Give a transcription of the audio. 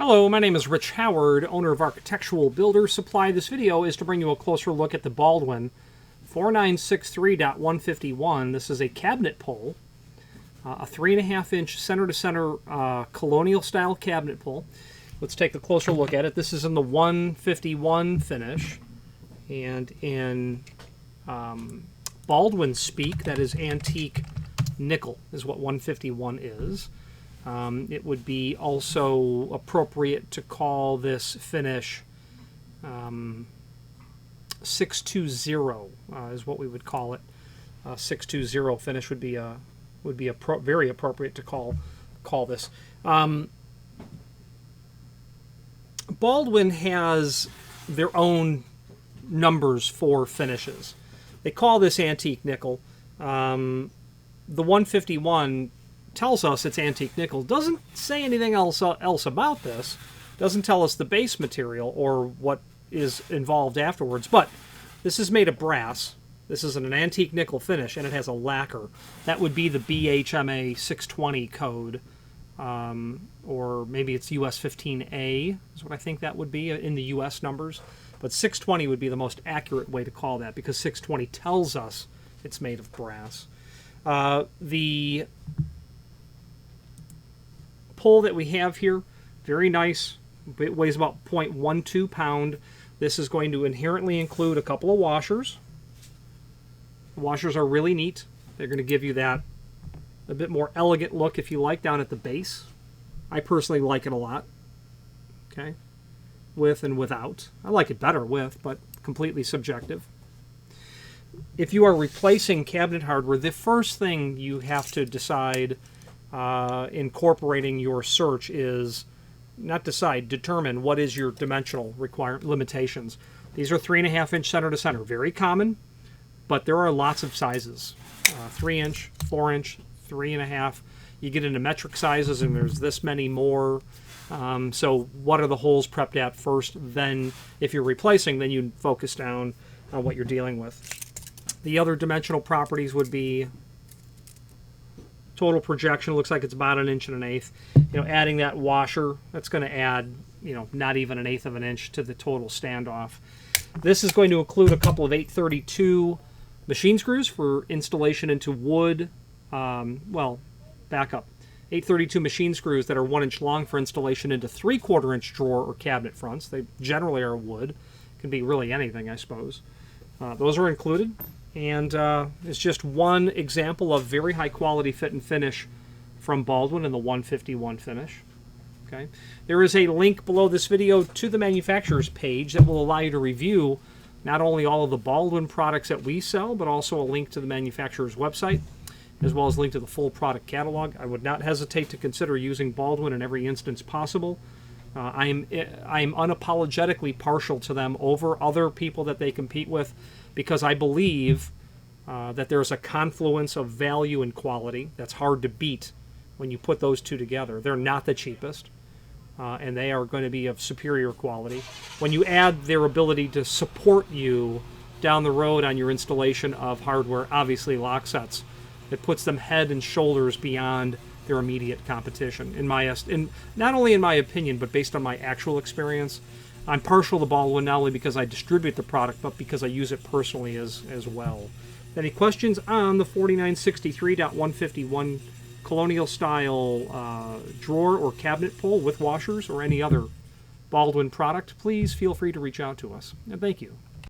Hello, my name is Rich Howard, owner of Architectural Builders Supply. This video is to bring you a closer look at the Baldwin 4963.151. This is a cabinet pull, a 3.5-inch center-to-center colonial style cabinet pull. Let's take a closer look at it. This is in the 151 finish, and in Baldwin speak, that is antique nickel is what 151 is. It would be also appropriate to call this finish 620 is what we would call it. 620 finish would be very appropriate to call this. Baldwin has their own numbers for finishes. They call this antique nickel. The 151 tells us it's antique nickel. Doesn't say anything else about this. Doesn't tell us the base material or what is involved afterwards. But this is made of brass. This is an antique nickel finish, and it has a lacquer. That would be the BHMA 620 code, or maybe it's US 15A is what I think that would be in the US numbers. But 620 would be the most accurate way to call that, because 620 tells us it's made of brass. The pull that we have here, very nice. It weighs about 0.12 pound. This is going to inherently include a couple of washers. The washers are really neat. They're going to give you that a bit more elegant look, if you like, down at the base. I personally like it a lot. Okay, with and without. I like it better with, but completely subjective. If you are replacing cabinet hardware, the first thing you have to decide incorporating your search is, determine what is your dimensional limitations. These are 3.5-inch center to center, very common, but there are lots of sizes. 3-inch, 4-inch, 3.5. You get into metric sizes, and there's this many more. So what are the holes prepped at first? Then if you're replacing, then you focus down on what you're dealing with. The other dimensional properties would be total projection. Looks like it's about 1 1/8 inches. Adding that washer, that's going to add, not even 1/8 of an inch to the total standoff. This is going to include a couple of 832 machine screws for installation into wood. Back up. 832 machine screws that are 1 inch long for installation into 3/4 inch drawer or cabinet fronts. They generally are wood. Can be really anything, I suppose. Those are included. And it's just one example of very high quality fit and finish from Baldwin in the 151 finish. Okay. There is a link below this video to the manufacturer's page that will allow you to review not only all of the Baldwin products that we sell, but also a link to the manufacturer's website, as well as a link to the full product catalog. I would not hesitate to consider using Baldwin in every instance possible. I'm unapologetically partial to them over other people that they compete with, because I believe that there's a confluence of value and quality that's hard to beat when you put those two together. They're not the cheapest, and they are going to be of superior quality. When you add their ability to support you down the road on your installation of hardware, obviously lock sets, it puts them head and shoulders beyond their immediate competition. Not only in my opinion, but based on my actual experience. I'm partial to Baldwin not only because I distribute the product, but because I use it personally as well. Any questions on the 4963.151 colonial style drawer or cabinet pull with washers, or any other Baldwin product, please feel free to reach out to us. And thank you.